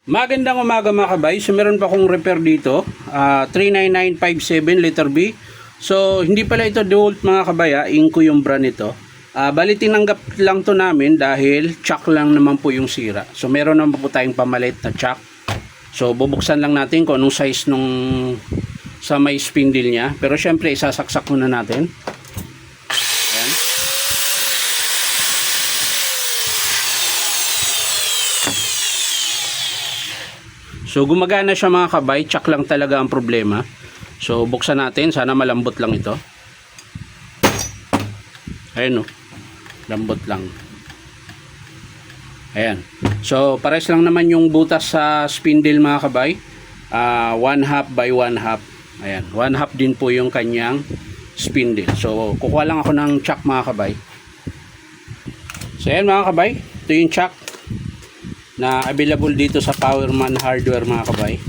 Magandang umaga mga kabay. So meron pa akong repair dito, 39957 letter B. So hindi pala ito DeWalt mga kabay, Inco yung brand nito. Bali tinanggap lang to namin dahil chuck lang naman po yung sira. So meron naman po tayong pamalit na chuck. So bubuksan lang natin kung anong size nung sa may spindle niya. Pero syempre isasaksak muna natin. Ayan. So gumagana siya mga kabay, chuck lang talaga ang problema. So buksan natin, sana malambot lang ito. Ayan o, lambot lang. Ayan. So pares lang naman yung butas sa spindle mga kabay. 1/2 by 1/2. Ayan, 1/2 din po yung kanyang spindle. So kukuha lang ako ng chuck mga kabay. So ayan mga kabay, ito yung chuck na available dito sa Powerman Hardware mga kabay.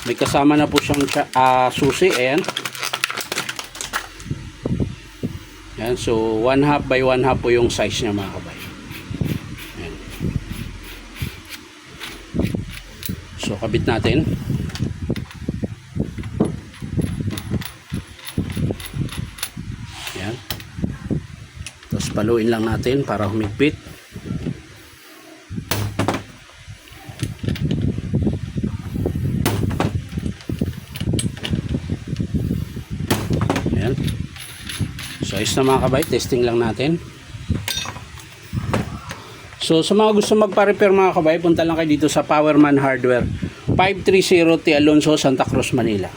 May kasama na po siyang susi. Ayan. Ayan, so 1/2 by 1/2 po yung size niya mga kabay. Ayan. So kabit natin. Ayan. Tapos paluin lang natin para humigpit. Ayan. So ayos na mga kabay, testing lang natin. So sa mga gusto magpa-repair mga kabay, punta lang kayo dito sa Powerman Hardware, 530 T. Alonso, Santa Cruz, Manila.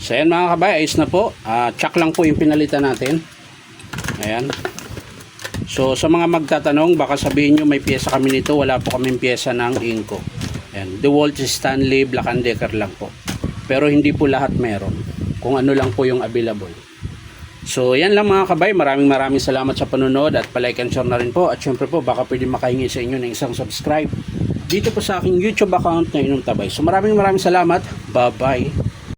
So ayan mga kabay, ayos na po. Chuck lang po yung pinalitan natin. Ayan. So sa mga magtatanong, baka sabihin nyo may pyesa kami nito. Wala po kaming pyesa ng Inco. Ayan. DeWalt, Stanley, Black & Decker lang po. Pero hindi po lahat meron. Kung ano lang po yung available. So yan lang mga kabay. Maraming salamat sa panonood. At palike and share na rin po. At syempre po, baka pwede makahingi sa inyo ng isang subscribe dito po sa aking YouTube account na Inong Tabay. So maraming salamat. Bye bye.